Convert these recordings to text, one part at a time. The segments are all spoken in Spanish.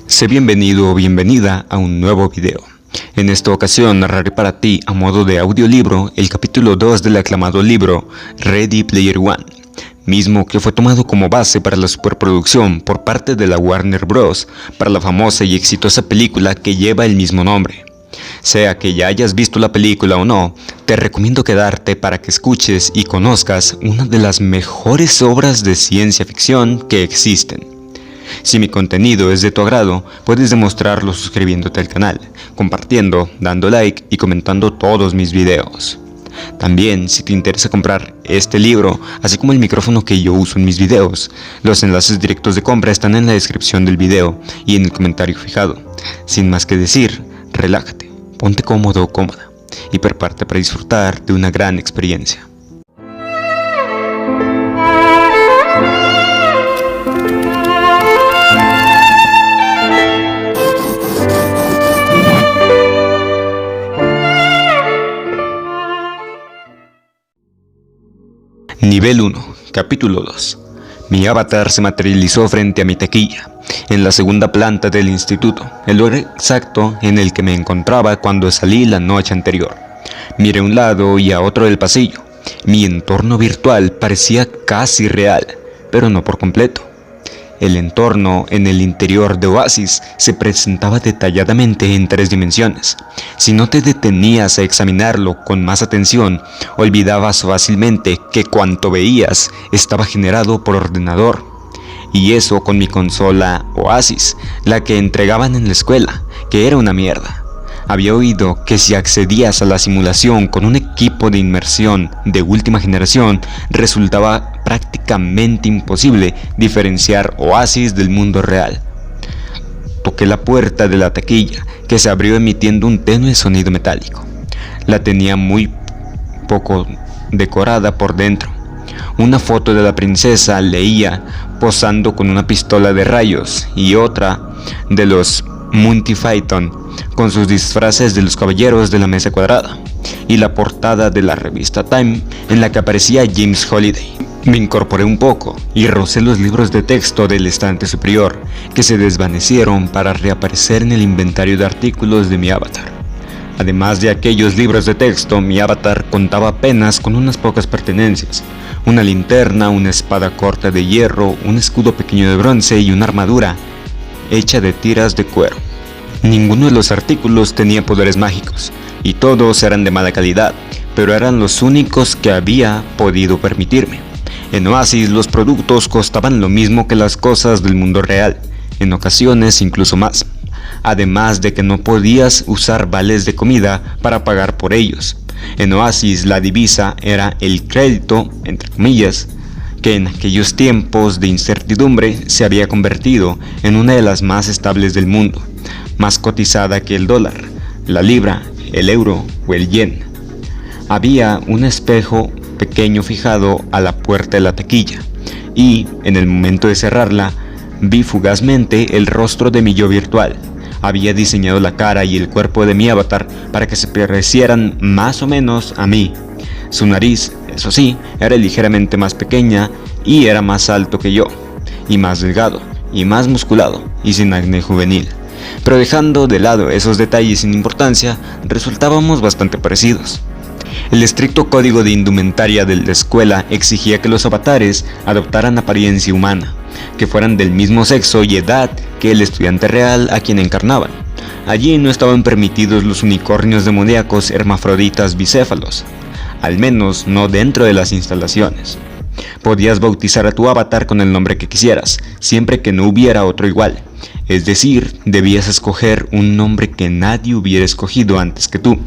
Sé bienvenido o bienvenida a un nuevo video. En esta ocasión narraré para ti a modo de audiolibro el capítulo 2 del aclamado libro Ready Player One, mismo que fue tomado como base para la superproducción por parte de la Warner Bros. Para la famosa y exitosa película que lleva el mismo nombre. Sea que ya hayas visto la película o no, te recomiendo quedarte para que escuches y conozcas una de las mejores obras de ciencia ficción que existen. Si mi contenido es de tu agrado, puedes demostrarlo suscribiéndote al canal, compartiendo, dando like y comentando todos mis videos. También, si te interesa comprar este libro, así como el micrófono que yo uso en mis videos, los enlaces directos de compra están en la descripción del video y en el comentario fijado. Sin más que decir, relájate, ponte cómodo o cómoda y prepárate para disfrutar de una gran experiencia. Nivel 1, Capítulo 2. Mi avatar se materializó frente a mi taquilla, en la segunda planta del instituto, el lugar exacto en el que me encontraba cuando salí la noche anterior. Miré a un lado y a otro del pasillo. Mi entorno virtual parecía casi real, pero no por completo. El entorno en el interior de Oasis se presentaba detalladamente en 3 dimensiones. Si no te detenías a examinarlo con más atención, olvidabas fácilmente que cuanto veías estaba generado por ordenador. Y eso con mi consola Oasis, la que entregaban en la escuela, que era una mierda. Había oído que si accedías a la simulación con un equipo de inmersión de última generación, resultaba prácticamente imposible diferenciar Oasis del mundo real. Toqué la puerta de la taquilla, que se abrió emitiendo un tenue sonido metálico. La tenía muy poco decorada por dentro. Una foto de la princesa leía posando con una pistola de rayos y otra de los Monty Python con sus disfraces de los caballeros de la mesa cuadrada, y la portada de la revista Time en la que aparecía James Holiday. Me incorporé un poco y rocé los libros de texto del estante superior, que se desvanecieron para reaparecer en el inventario de artículos de mi avatar. Además de aquellos libros de texto, mi avatar contaba apenas con unas pocas pertenencias: una linterna, una espada corta de hierro, un escudo pequeño de bronce y una armadura hecha de tiras de cuero. Ninguno de los artículos tenía poderes mágicos, y todos eran de mala calidad, pero eran los únicos que había podido permitirme. En Oasis los productos costaban lo mismo que las cosas del mundo real, en ocasiones incluso más, además de que no podías usar vales de comida para pagar por ellos. En Oasis la divisa era el crédito, entre comillas, que en aquellos tiempos de incertidumbre se había convertido en una de las más estables del mundo, más cotizada que el dólar, la libra, el euro o el yen. Había un espejo pequeño fijado a la puerta de la taquilla, y en el momento de cerrarla vi fugazmente el rostro de mi yo virtual. Había diseñado la cara y el cuerpo de mi avatar para que se parecieran más o menos a mí. Su nariz, eso sí, era ligeramente más pequeña y era más alto que yo, y más delgado, y más musculado, y sin acné juvenil. Pero dejando de lado esos detalles sin importancia, resultábamos bastante parecidos. El estricto código de indumentaria de la escuela exigía que los avatares adoptaran apariencia humana, que fueran del mismo sexo y edad que el estudiante real a quien encarnaban. Allí no estaban permitidos los unicornios demoníacos hermafroditas bicéfalos, al menos no dentro de las instalaciones. Podías bautizar a tu avatar con el nombre que quisieras, siempre que no hubiera otro igual. Es decir, debías escoger un nombre que nadie hubiera escogido antes que tú.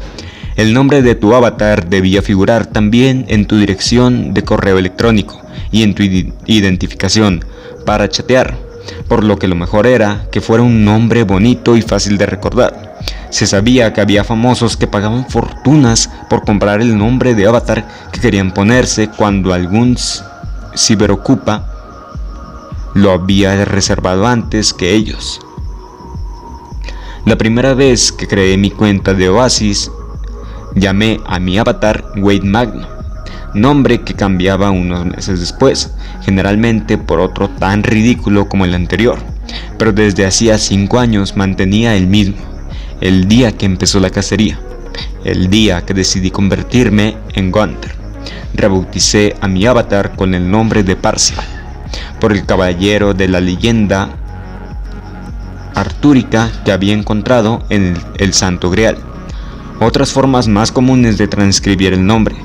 El nombre de tu avatar debía figurar también en tu dirección de correo electrónico y en tu identificación para chatear, por lo que lo mejor era que fuera un nombre bonito y fácil de recordar. Se sabía que había famosos que pagaban fortunas por comprar el nombre de avatar que querían ponerse cuando algún ciberocupa lo había reservado antes que ellos. La primera vez que creé mi cuenta de Oasis, llamé a mi avatar Wade Magno, nombre que cambiaba unos meses después, generalmente por otro tan ridículo como el anterior, pero desde hacía 5 años mantenía el mismo, el día que empezó la cacería, el día que decidí convertirme en Gunther. Rebauticé a mi avatar con el nombre de Parzival, por el caballero de la leyenda artúrica que había encontrado en el Santo Grial. Otras formas más comunes de transcribir el nombre,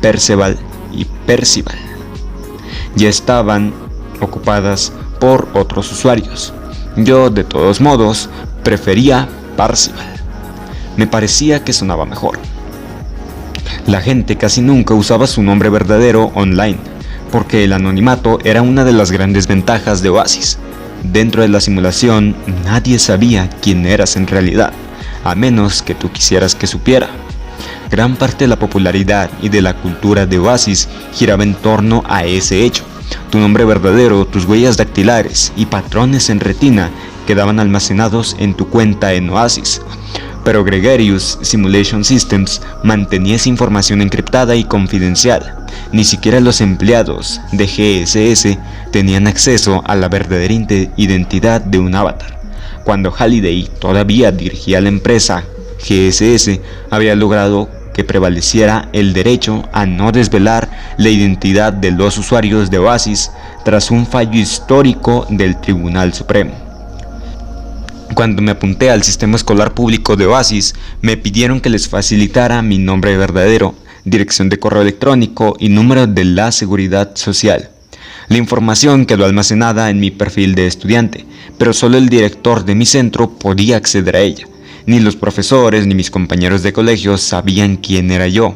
Perceval y Percival, ya estaban ocupadas por otros usuarios. Yo, de todos modos, prefería Parzival. Me parecía que sonaba mejor. La gente casi nunca usaba su nombre verdadero online, porque el anonimato era una de las grandes ventajas de Oasis. Dentro de la simulación, nadie sabía quién eras en realidad, a menos que tú quisieras que supiera. Gran parte de la popularidad y de la cultura de Oasis giraba en torno a ese hecho. Tu nombre verdadero, tus huellas dactilares y patrones en retina quedaban almacenados en tu cuenta en Oasis. Pero Gregarious Simulation Systems mantenía esa información encriptada y confidencial. Ni siquiera los empleados de GSS tenían acceso a la verdadera identidad de un avatar. Cuando Halliday todavía dirigía la empresa, GSS había logrado que prevaleciera el derecho a no desvelar la identidad de los usuarios de Oasis tras un fallo histórico del Tribunal Supremo. Cuando me apunté al sistema escolar público de Oasis, me pidieron que les facilitara mi nombre verdadero, dirección de correo electrónico y número de la seguridad social. La información quedó almacenada en mi perfil de estudiante, pero solo el director de mi centro podía acceder a ella. Ni los profesores ni mis compañeros de colegio sabían quién era yo,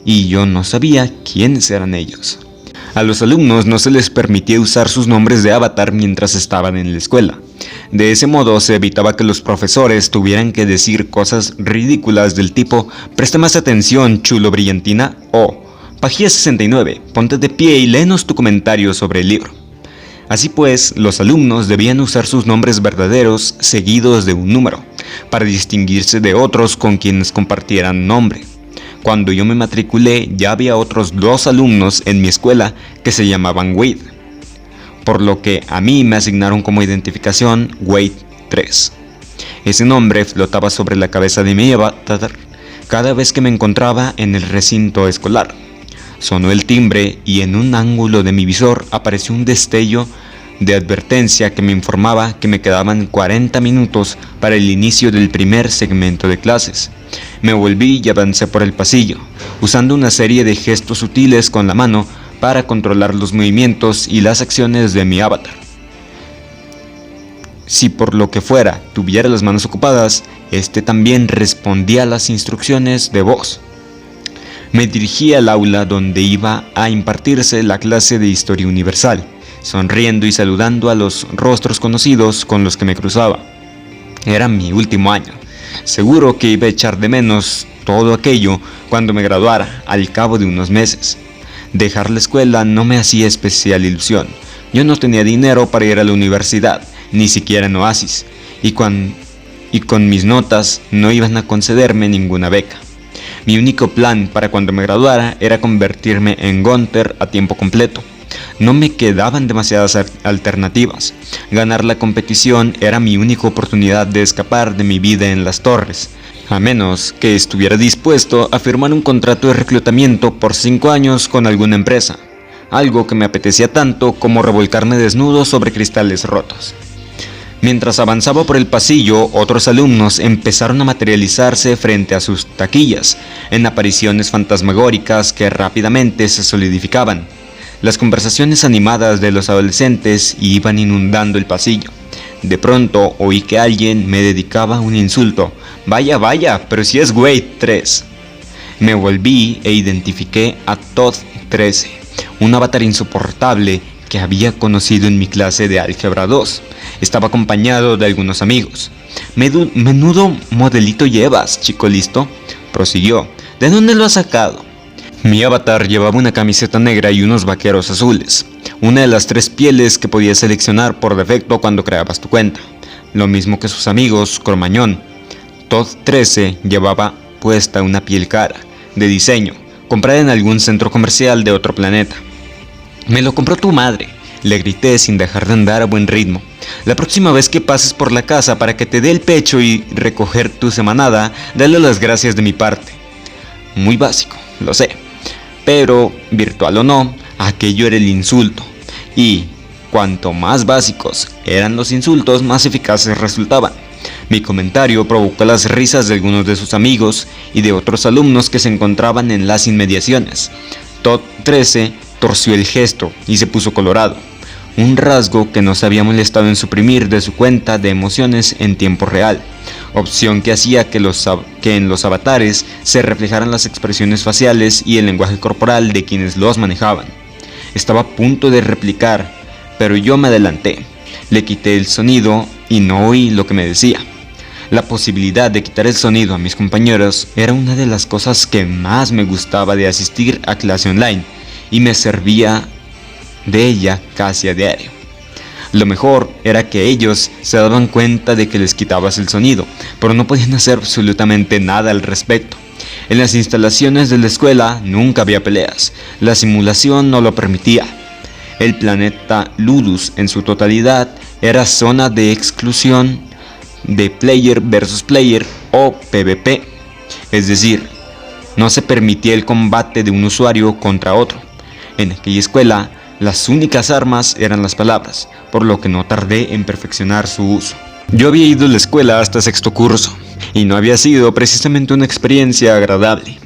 y yo no sabía quiénes eran ellos. A los alumnos no se les permitía usar sus nombres de avatar mientras estaban en la escuela. De ese modo se evitaba que los profesores tuvieran que decir cosas ridículas del tipo «Presta más atención, chulo brillantina» o «Pajía 69, ponte de pie y léenos tu comentario sobre el libro». Así pues, los alumnos debían usar sus nombres verdaderos seguidos de un número, para distinguirse de otros con quienes compartieran nombre. Cuando yo me matriculé, ya había otros 2 alumnos en mi escuela que se llamaban Wade, por lo que a mí me asignaron como identificación Wade 3. Ese nombre flotaba sobre la cabeza de mi avatar cada vez que me encontraba en el recinto escolar. Sonó el timbre y en un ángulo de mi visor apareció un destello de advertencia que me informaba que me quedaban 40 minutos para el inicio del primer segmento de clases. Me volví y avancé por el pasillo, usando una serie de gestos sutiles con la mano para controlar los movimientos y las acciones de mi avatar. Si por lo que fuera tuviera las manos ocupadas, este también respondía a las instrucciones de voz. Me dirigí al aula donde iba a impartirse la clase de Historia Universal, sonriendo y saludando a los rostros conocidos con los que me cruzaba. Era mi último año. Seguro que iba a echar de menos todo aquello cuando me graduara al cabo de unos meses. Dejar la escuela no me hacía especial ilusión. Yo no tenía dinero para ir a la universidad, ni siquiera en Oasis, y con mis notas no iban a concederme ninguna beca. Mi único plan para cuando me graduara era convertirme en Gunther a tiempo completo. No me quedaban demasiadas alternativas. Ganar la competición era mi única oportunidad de escapar de mi vida en las torres, a menos que estuviera dispuesto a firmar un contrato de reclutamiento por 5 años con alguna empresa, algo que me apetecía tanto como revolcarme desnudo sobre cristales rotos. Mientras avanzaba por el pasillo, otros alumnos empezaron a materializarse frente a sus taquillas, en apariciones fantasmagóricas que rápidamente se solidificaban. Las conversaciones animadas de los adolescentes iban inundando el pasillo. De pronto oí que alguien me dedicaba un insulto. «Vaya, vaya, pero si es Wade 3». Me volví e identifiqué a Todd 13, un avatar insoportable que había conocido en mi clase de álgebra 2. Estaba acompañado de algunos amigos. «Menudo modelito llevas, chico listo», prosiguió. «¿De dónde lo has sacado?» Mi avatar llevaba una camiseta negra y unos vaqueros azules, una de las 3 pieles que podías seleccionar por defecto cuando creabas tu cuenta, lo mismo que sus amigos Cromañón. Todd 13 llevaba puesta una piel cara, de diseño, comprada en algún centro comercial de otro planeta. «Me lo compró tu madre», Le grité sin dejar de andar a buen ritmo. La próxima vez que pases por la casa para que te dé el pecho y recoger tu semanada, dale las gracias de mi parte. Muy básico, lo sé. Pero, virtual o no, aquello era el insulto. Y cuanto más básicos eran los insultos, más eficaces resultaban. Mi comentario provocó las risas de algunos de sus amigos y de otros alumnos que se encontraban en las inmediaciones. Todd 13 torció el gesto y se puso colorado, un rasgo que no se había molestado en suprimir de su cuenta de emociones en tiempo real, opción que hacía que en los avatares se reflejaran las expresiones faciales y el lenguaje corporal de quienes los manejaban. Estaba a punto de replicar, pero yo me adelanté, le quité el sonido y no oí lo que me decía. La posibilidad de quitar el sonido a mis compañeros era una de las cosas que más me gustaba de asistir a clase online, y me servía de ella casi a diario. Lo mejor era que ellos se daban cuenta de que les quitabas el sonido, pero no podían hacer absolutamente nada al respecto. En las instalaciones de la escuela nunca había peleas, la simulación no lo permitía. El planeta Ludus en su totalidad era zona de exclusión de player versus player o PvP, es decir, no se permitía el combate de un usuario contra otro. En aquella escuela, las únicas armas eran las palabras, por lo que no tardé en perfeccionar su uso. Yo había ido a la escuela hasta sexto curso, y no había sido precisamente una experiencia agradable.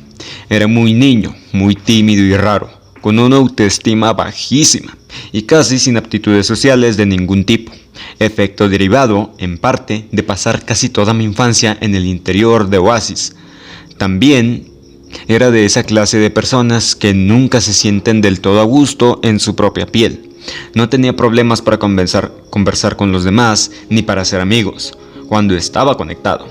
Era muy niño, muy tímido y raro, con una autoestima bajísima, y casi sin aptitudes sociales de ningún tipo, efecto derivado, en parte, de pasar casi toda mi infancia en el interior de Oasis. También era de esa clase de personas que nunca se sienten del todo a gusto en su propia piel. No tenía problemas para conversar con los demás, ni para ser amigos, cuando estaba conectado.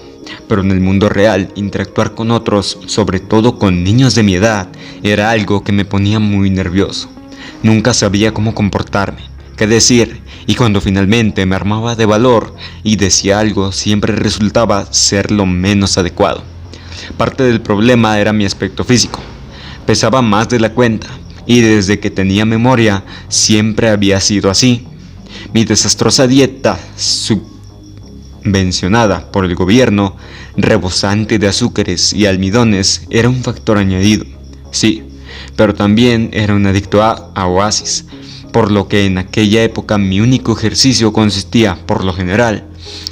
Pero en el mundo real, interactuar con otros, sobre todo con niños de mi edad, era algo que me ponía muy nervioso. Nunca sabía cómo comportarme, qué decir, y cuando finalmente me armaba de valor y decía algo, siempre resultaba ser lo menos adecuado. Parte del problema era mi aspecto físico. Pesaba más de la cuenta, y desde que tenía memoria siempre había sido así. Mi desastrosa dieta subvencionada por el gobierno, rebosante de azúcares y almidones, era un factor añadido. Sí, pero también era un adicto a Oasis, por lo que en aquella época mi único ejercicio consistía, por lo general,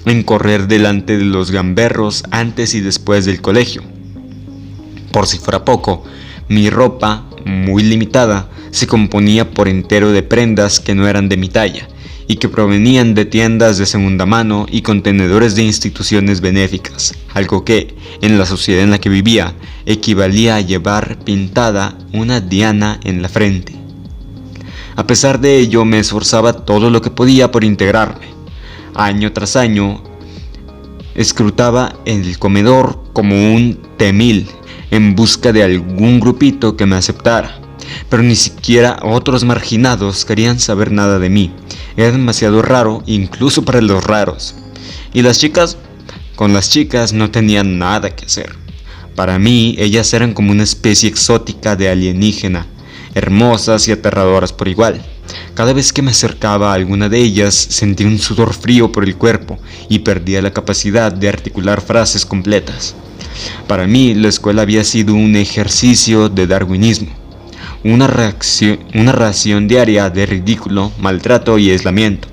en correr delante de los gamberros antes y después del colegio. Por si fuera poco, mi ropa, muy limitada, se componía por entero de prendas que no eran de mi talla y que provenían de tiendas de segunda mano y contenedores de instituciones benéficas, algo que, en la sociedad en la que vivía, equivalía a llevar pintada una diana en la frente. A pesar de ello, me esforzaba todo lo que podía por integrarme. Año tras año, escrutaba el comedor como un temil en busca de algún grupito que me aceptara, pero ni siquiera otros marginados querían saber nada de mí. Era demasiado raro, incluso para los raros. Y las chicas, con las chicas no tenían nada que hacer. Para mí, ellas eran como una especie exótica de alienígena, hermosas y aterradoras por igual. Cada vez que me acercaba a alguna de ellas, sentía un sudor frío por el cuerpo y perdía la capacidad de articular frases completas. Para mí, la escuela había sido un ejercicio de darwinismo, una ración diaria de ridículo, maltrato y aislamiento.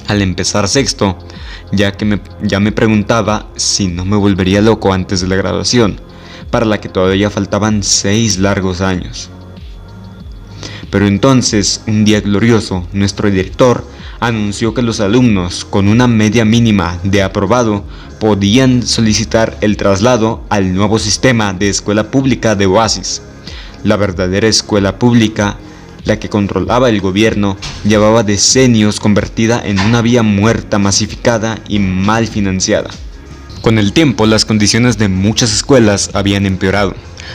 Al empezar sexto, ya me preguntaba si no me volvería loco antes de la graduación, para la que todavía faltaban 6 largos años. Pero entonces, un día glorioso, nuestro director anunció que los alumnos con una media mínima de aprobado podían solicitar el traslado al nuevo sistema de escuela pública de Oasis. La verdadera escuela pública, la que controlaba el gobierno, llevaba decenios convertida en una vía muerta, masificada y mal financiada. Con el tiempo, las condiciones de muchas escuelas habían empeorado,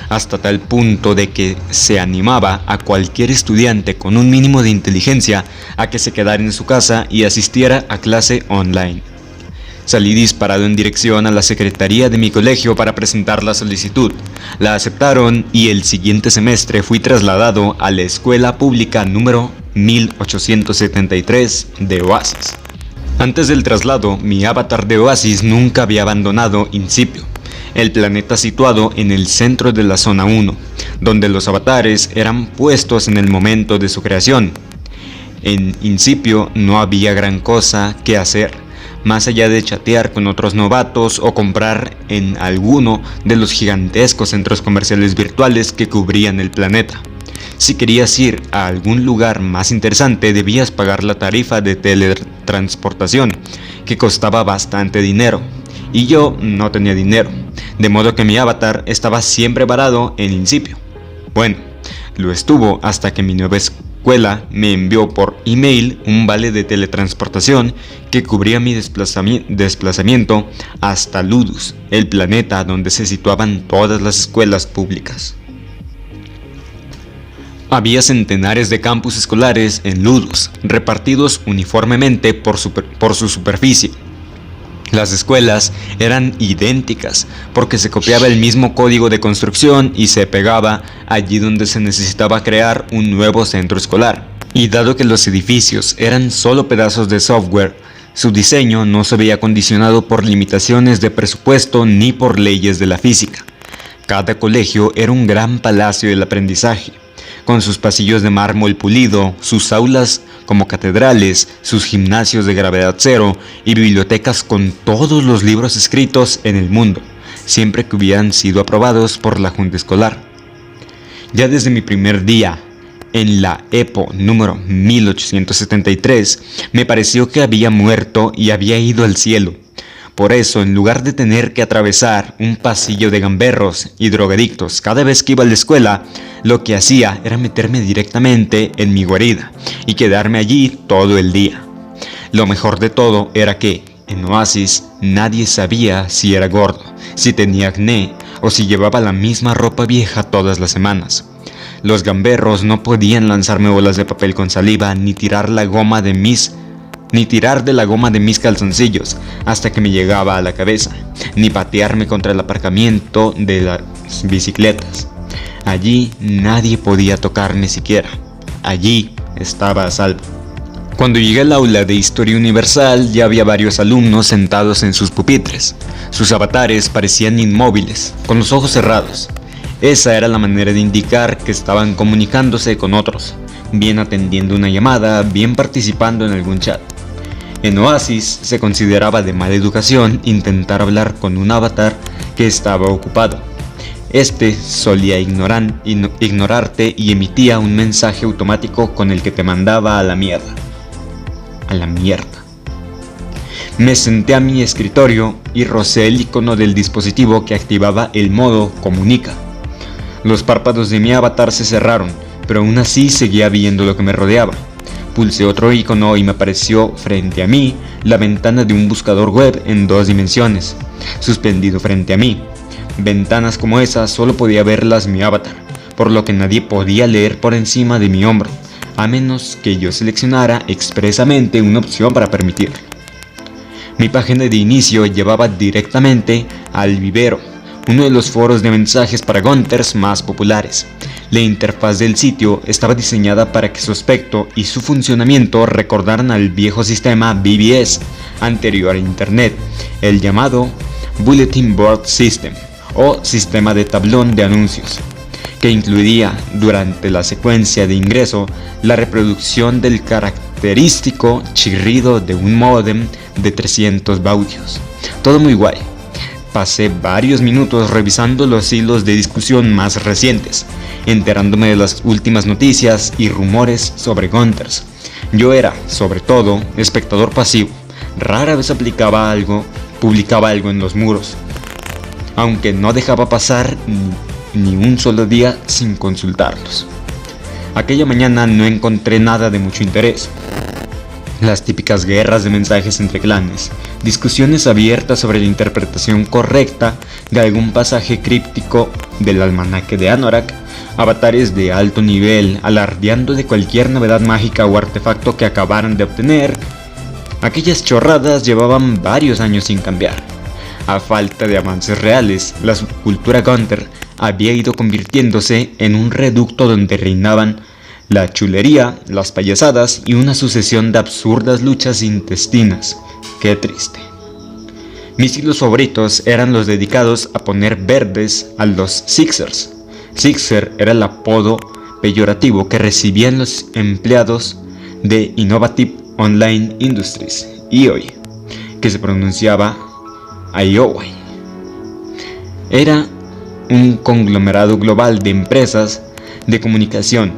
hasta tal punto de que se animaba a cualquier estudiante con un mínimo de inteligencia a que se quedara en su casa y asistiera a clase online. Salí disparado en dirección a la secretaría de mi colegio para presentar la solicitud. La aceptaron y el siguiente semestre fui trasladado a la escuela pública número 1873 de Oasis. Antes del traslado, mi avatar de Oasis nunca había abandonado Incipio, el planeta situado en el centro de la zona 1, donde los avatares eran puestos en el momento de su creación. En Incipio no había gran cosa que hacer, más allá de chatear con otros novatos o comprar en alguno de los gigantescos centros comerciales virtuales que cubrían el planeta. Si querías ir a algún lugar más interesante, debías pagar la tarifa de teletransportación, que costaba bastante dinero, y yo no tenía dinero, de modo que mi avatar estaba siempre varado en Incipio. Bueno, lo estuvo hasta que mi nueva escuela me envió por email un vale de teletransportación que cubría mi desplazamiento hasta Ludus, el planeta donde se situaban todas las escuelas públicas. Había centenares de campus escolares en Ludus, repartidos uniformemente por su superficie. Las escuelas eran idénticas porque se copiaba el mismo código de construcción y se pegaba allí donde se necesitaba crear un nuevo centro escolar. Y dado que los edificios eran solo pedazos de software, su diseño no se veía condicionado por limitaciones de presupuesto ni por leyes de la física. Cada colegio era un gran palacio del aprendizaje, con sus pasillos de mármol pulido, sus aulas como catedrales, sus gimnasios de gravedad cero y bibliotecas con todos los libros escritos en el mundo, siempre que hubieran sido aprobados por la Junta Escolar. Ya desde mi primer día, en la EPO número 1873, me pareció que había muerto y había ido al cielo. Por eso, en lugar de tener que atravesar un pasillo de gamberros y drogadictos cada vez que iba a la escuela, lo que hacía era meterme directamente en mi guarida y quedarme allí todo el día. Lo mejor de todo era que, en Oasis, nadie sabía si era gordo, si tenía acné o si llevaba la misma ropa vieja todas las semanas. Los gamberros no podían lanzarme bolas de papel con saliva ni tirar de la goma de mis calzoncillos hasta que me llegaba a la cabeza, ni patearme contra el aparcamiento de las bicicletas. Allí nadie podía tocarme siquiera. Allí estaba a salvo. Cuando llegué al aula de Historia Universal ya había varios alumnos sentados en sus pupitres. Sus avatares parecían inmóviles, con los ojos cerrados. Esa era la manera de indicar que estaban comunicándose con otros, bien atendiendo una llamada, bien participando en algún chat. En Oasis se consideraba de mala educación intentar hablar con un avatar que estaba ocupado. Este solía ignorarte y emitía un mensaje automático con el que te mandaba a la mierda. A la mierda. Me senté a mi escritorio y rocé el icono del dispositivo que activaba el modo comunica. Los párpados de mi avatar se cerraron, pero aún así seguía viendo lo que me rodeaba. Pulsé otro icono y me apareció frente a mí la ventana de un buscador web en 2 dimensiones, suspendido frente a mí. Ventanas como esas solo podía verlas mi avatar, por lo que nadie podía leer por encima de mi hombro, a menos que yo seleccionara expresamente una opción para permitirlo. Mi página de inicio llevaba directamente al vivero, uno de los foros de mensajes para Gunters más populares. La interfaz del sitio estaba diseñada para que su aspecto y su funcionamiento recordaran al viejo sistema BBS anterior a Internet, el llamado Bulletin Board System o sistema de tablón de anuncios, que incluía durante la secuencia de ingreso la reproducción del característico chirrido de un módem de 300 baudios. Todo muy guay. Pasé varios minutos revisando los hilos de discusión más recientes, enterándome de las últimas noticias y rumores sobre Gunters. Yo era, sobre todo, espectador pasivo. Rara vez publicaba algo en los muros, aunque no dejaba pasar ni un solo día sin consultarlos. Aquella mañana no encontré nada de mucho interés. Las típicas guerras de mensajes entre clanes, discusiones abiertas sobre la interpretación correcta de algún pasaje críptico del almanaque de Anorak, avatares de alto nivel alardeando de cualquier novedad mágica o artefacto que acabaran de obtener. Aquellas chorradas llevaban varios años sin cambiar. A falta de avances reales, la subcultura Gunter había ido convirtiéndose en un reducto donde reinaban la chulería, las payasadas y una sucesión de absurdas luchas intestinas. ¡Qué triste! Mis ciclos favoritos eran los dedicados a poner verdes a los Sixers. Sixer era el apodo peyorativo que recibían los empleados de Innovative Online Industries, IOI, que se pronunciaba IOI. Era un conglomerado global de empresas de comunicación,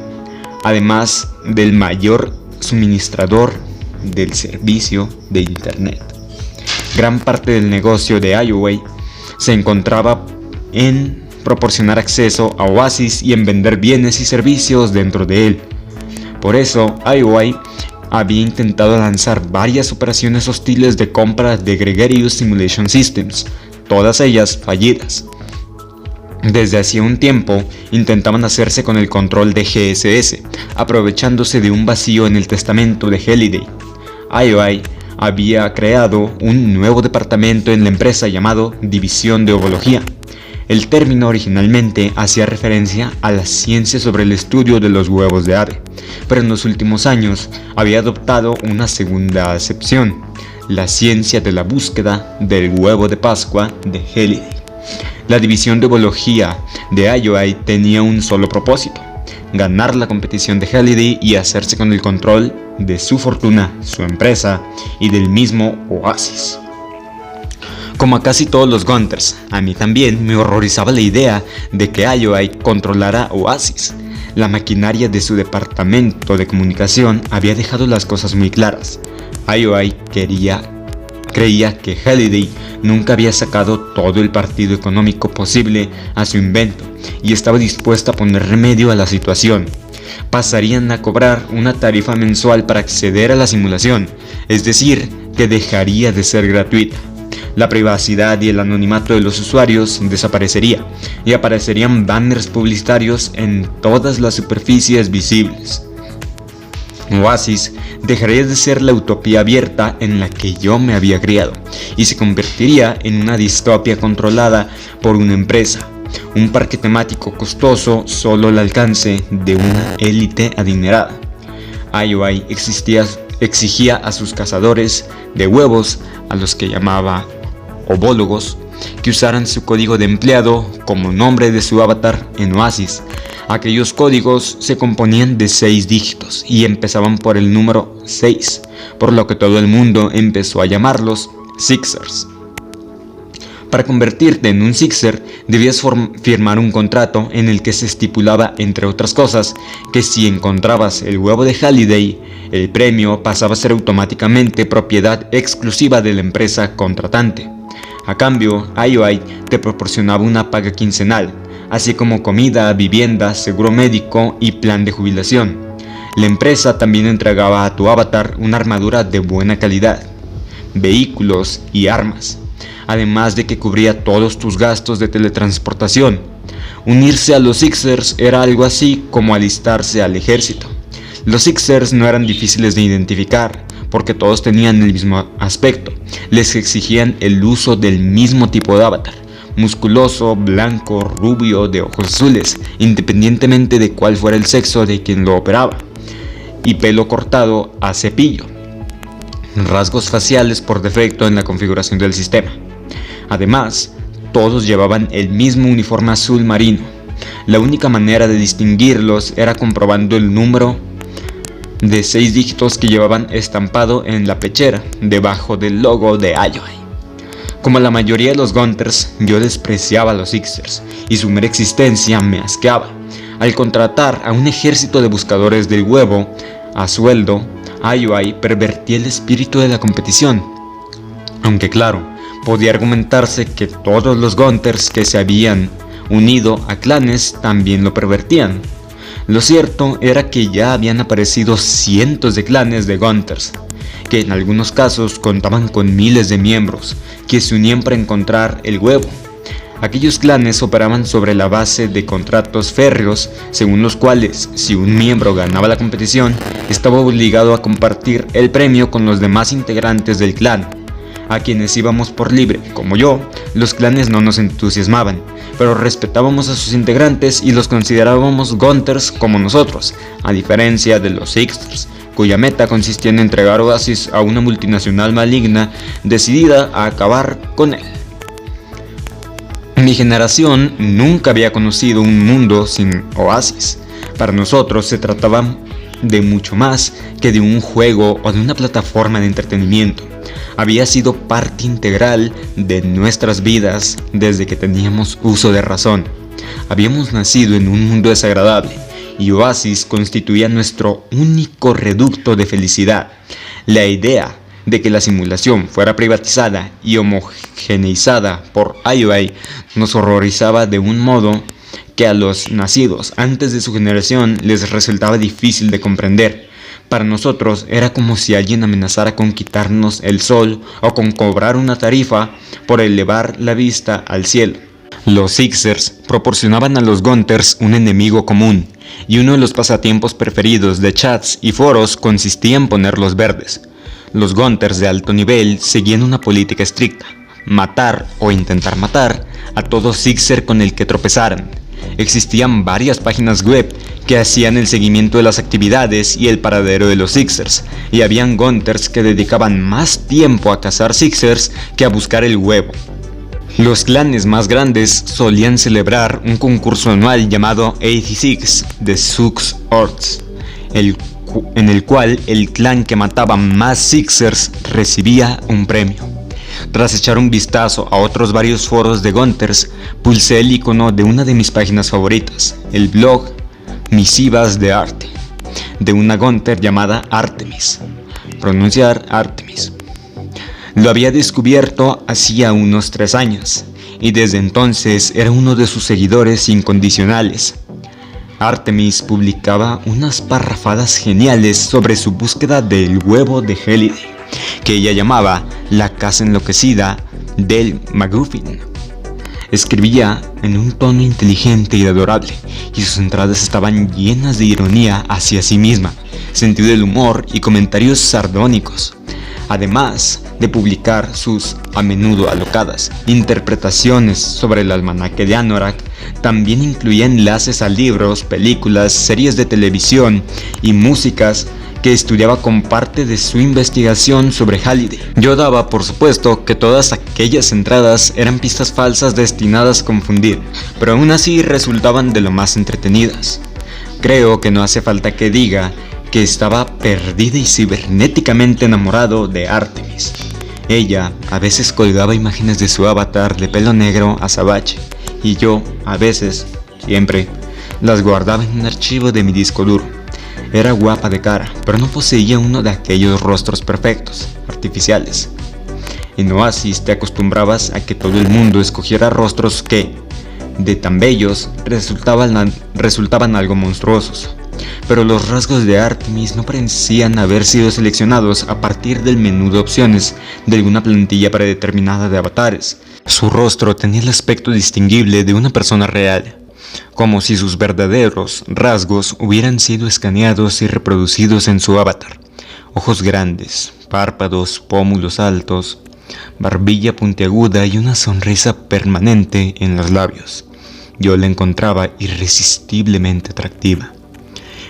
además del mayor suministrador del servicio de Internet. Gran parte del negocio de IOI se encontraba en proporcionar acceso a Oasis y en vender bienes y servicios dentro de él. Por eso, IOI había intentado lanzar varias operaciones hostiles de compra de Gregarious Simulation Systems, todas ellas fallidas. Desde hacía un tiempo intentaban hacerse con el control de GSS, aprovechándose de un vacío en el testamento de Halliday. IOI había creado un nuevo departamento en la empresa llamado División de Ovología. El término originalmente hacía referencia a la ciencia sobre el estudio de los huevos de ave, pero en los últimos años había adoptado una segunda acepción, la ciencia de la búsqueda del huevo de Pascua de Halliday. La división de ovología de IOI tenía un solo propósito: ganar la competición de Halliday y hacerse con el control de su fortuna, su empresa y del mismo Oasis. Como a casi todos los Gunters, a mí también me horrorizaba la idea de que IOI controlara Oasis. La maquinaria de su departamento de comunicación había dejado las cosas muy claras. IOI creía que Halliday nunca había sacado todo el partido económico posible a su invento y estaba dispuesta a poner remedio a la situación. Pasarían a cobrar una tarifa mensual para acceder a la simulación, es decir, que dejaría de ser gratuita. La privacidad y el anonimato de los usuarios desaparecería y aparecerían banners publicitarios en todas las superficies visibles. Oasis dejaría de ser la utopía abierta en la que yo me había criado y se convertiría en una distopia controlada por una empresa, un parque temático costoso solo al alcance de una élite adinerada. IOI exigía a sus cazadores de huevos, a los que llamaba ovólogos, que usaran su código de empleado como nombre de su avatar en Oasis. Aquellos códigos se componían de 6 dígitos y empezaban por el número 6, por lo que todo el mundo empezó a llamarlos Sixers. Para convertirte en un Sixer, debías firmar un contrato en el que se estipulaba, entre otras cosas, que si encontrabas el huevo de Halliday, el premio pasaba a ser automáticamente propiedad exclusiva de la empresa contratante. A cambio, IOI te proporcionaba una paga quincenal, así como comida, vivienda, seguro médico y plan de jubilación. La empresa también entregaba a tu avatar una armadura de buena calidad, vehículos y armas, además de que cubría todos tus gastos de teletransportación. Unirse a los Sixers era algo así como alistarse al ejército. Los Sixers no eran difíciles de identificar, porque todos tenían el mismo aspecto. Les exigían el uso del mismo tipo de avatar: musculoso, blanco, rubio, de ojos azules, independientemente de cuál fuera el sexo de quien lo operaba, y pelo cortado a cepillo, rasgos faciales por defecto en la configuración del sistema. Además, todos llevaban el mismo uniforme azul marino. La única manera de distinguirlos era comprobando el número de 6 dígitos que llevaban estampado en la pechera, debajo del logo de IOI. Como la mayoría de los Gunters, yo despreciaba a los Sixers y su mera existencia me asqueaba. Al contratar a un ejército de buscadores del huevo a sueldo, IOI pervertía el espíritu de la competición. Aunque claro, podía argumentarse que todos los Gunters que se habían unido a clanes también lo pervertían. Lo cierto era que ya habían aparecido cientos de clanes de Gunters, que en algunos casos contaban con miles de miembros, que se unían para encontrar el huevo. Aquellos clanes operaban sobre la base de contratos férreos, según los cuales, si un miembro ganaba la competición, estaba obligado a compartir el premio con los demás integrantes del clan. A quienes íbamos por libre, como yo, los clanes no nos entusiasmaban, pero respetábamos a sus integrantes y los considerábamos Gunters como nosotros, a diferencia de los Sixers, cuya meta consistía en entregar Oasis a una multinacional maligna decidida a acabar con él. Mi generación nunca había conocido un mundo sin Oasis. Para nosotros se trataba de mucho más que de un juego o de una plataforma de entretenimiento. Había sido parte integral de nuestras vidas desde que teníamos uso de razón. Habíamos nacido en un mundo desagradable y Oasis constituía nuestro único reducto de felicidad. La idea de que la simulación fuera privatizada y homogeneizada por IOI nos horrorizaba de un modo que a los nacidos antes de su generación les resultaba difícil de comprender. Para nosotros era como si alguien amenazara con quitarnos el sol o con cobrar una tarifa por elevar la vista al cielo. Los Sixers proporcionaban a los Gunters un enemigo común, y uno de los pasatiempos preferidos de chats y foros consistía en ponerlos verdes. Los Gunters de alto nivel seguían una política estricta: matar o intentar matar a todo Sixer con el que tropezaran. Existían varias páginas web que hacían el seguimiento de las actividades y el paradero de los Sixers, y habían Gunters que dedicaban más tiempo a cazar Sixers que a buscar el huevo. Los clanes más grandes solían celebrar un concurso anual llamado 86 de Sux Orts, en el cual el clan que mataba más Sixers recibía un premio. Tras echar un vistazo a otros varios foros de Gunters, pulsé el icono de una de mis páginas favoritas, el blog Misivas de Arte, de una Gunter llamada Artemis. Pronunciar Artemis. Lo había descubierto hacía unos 3 años, y desde entonces era uno de sus seguidores incondicionales. Artemis publicaba unas parrafadas geniales sobre su búsqueda del huevo de Helide, que ella llamaba la casa enloquecida del MacGuffin. Escribía en un tono inteligente y adorable, y sus entradas estaban llenas de ironía hacia sí misma, sentido del humor y comentarios sardónicos. Además de publicar sus, a menudo alocadas, interpretaciones sobre el almanaque de Anorak, también incluía enlaces a libros, películas, series de televisión y músicas que estudiaba como parte de su investigación sobre Halliday. Yo daba por supuesto que todas aquellas entradas eran pistas falsas destinadas a confundir, pero aún así resultaban de lo más entretenidas. Creo que no hace falta que diga que estaba perdida y cibernéticamente enamorado de Artemis. Ella a veces colgaba imágenes de su avatar de pelo negro azabache, y yo, a veces, siempre, las guardaba en un archivo de mi disco duro. Era guapa de cara, pero no poseía uno de aquellos rostros perfectos, artificiales. En Oasis te acostumbrabas a que todo el mundo escogiera rostros que, de tan bellos, resultaban algo monstruosos. Pero los rasgos de Artemis no parecían haber sido seleccionados a partir del menú de opciones de alguna plantilla predeterminada de avatares. Su rostro tenía el aspecto distinguible de una persona real, como si sus verdaderos rasgos hubieran sido escaneados y reproducidos en su avatar. Ojos grandes, párpados, pómulos altos, barbilla puntiaguda y una sonrisa permanente en los labios. Yo la encontraba irresistiblemente atractiva.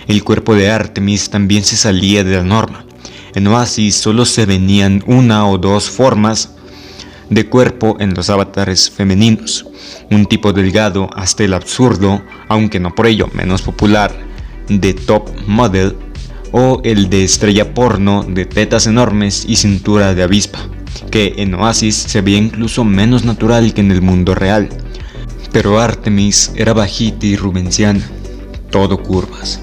El cuerpo de Artemis también se salía de la norma. En Oasis solo se venían 1 o 2 formas de cuerpo en los avatares femeninos: un tipo delgado hasta el absurdo, aunque no por ello menos popular, de top model, o el de estrella porno de tetas enormes y cintura de avispa, que en Oasis se veía incluso menos natural que en el mundo real. Pero Artemis era bajita y rubenciana, todo curvas.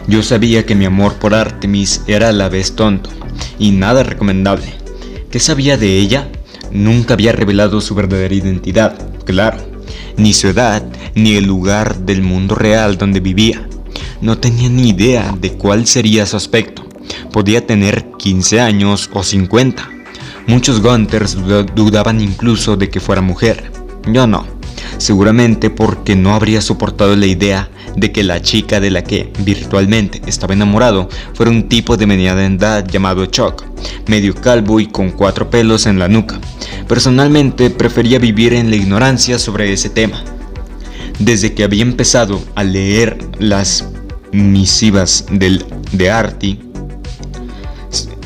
Yo sabía que mi amor por Artemis era a la vez tonto y nada recomendable. ¿Qué sabía de ella? Nunca había revelado su verdadera identidad, claro, ni su edad, ni el lugar del mundo real donde vivía. No tenía ni idea de cuál sería su aspecto. Podía tener 15 años o 50. Muchos Gunters dudaban incluso de que fuera mujer. Yo no. seguramente porque no habría soportado la idea de que la chica de la que virtualmente estaba enamorado fuera un tipo de mediana edad llamado Chuck, medio calvo y con 4 pelos en la nuca. Personalmente prefería vivir en la ignorancia sobre ese tema. Desde que había empezado a leer las misivas de Artie,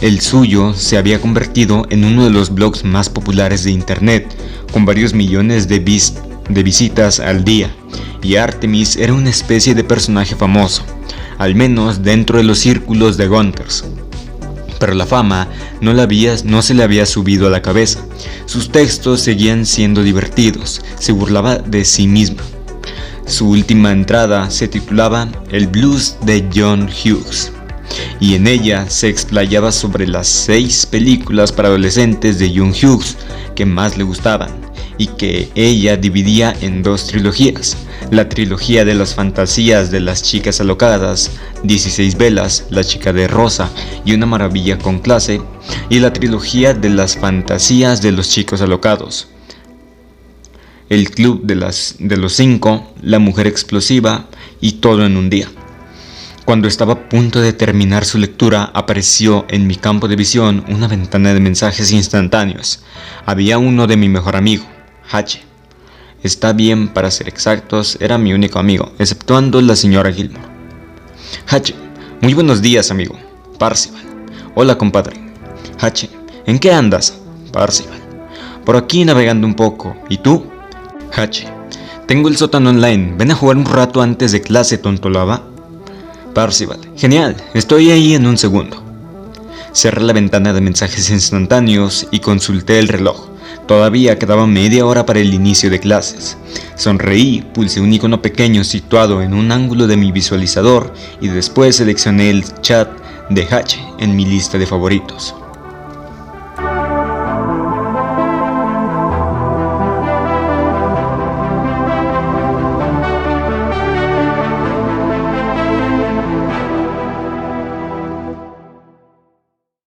el suyo se había convertido en uno de los blogs más populares de internet, con varios millones de visitas al día, y Artemis era una especie de personaje famoso, al menos dentro de los círculos de Gunters. Pero la fama no se le había subido a la cabeza. Sus textos seguían siendo divertidos, se burlaba de sí misma. Su última entrada se titulaba El Blues de John Hughes, y en ella se explayaba sobre las 6 películas para adolescentes de John Hughes que más le gustaban, y que ella dividía en 2 trilogías: la trilogía de las fantasías de las chicas alocadas, 16 velas, La chica de rosa y Una maravilla con clase, y la trilogía de las fantasías de los chicos alocados, El club de los 5, La mujer explosiva y Todo en un día. Cuando estaba a punto de terminar su lectura, apareció en mi campo de visión una ventana de mensajes instantáneos. Había uno de mi mejor amigo, H. Está bien, para ser exactos, era mi único amigo, exceptuando la señora Gilmore. H. Muy buenos días, amigo. Parcival. Hola, compadre. H. ¿En qué andas? Parcival. Por aquí navegando un poco. ¿Y tú? H. Tengo el sótano online. Ven a jugar un rato antes de clase, tontolaba. Parcival. Genial, estoy ahí en un segundo. Cerré la ventana de mensajes instantáneos y consulté el reloj. Todavía quedaba media hora para el inicio de clases. Sonreí, pulsé un icono pequeño situado en un ángulo de mi visualizador y después seleccioné el chat de H en mi lista de favoritos.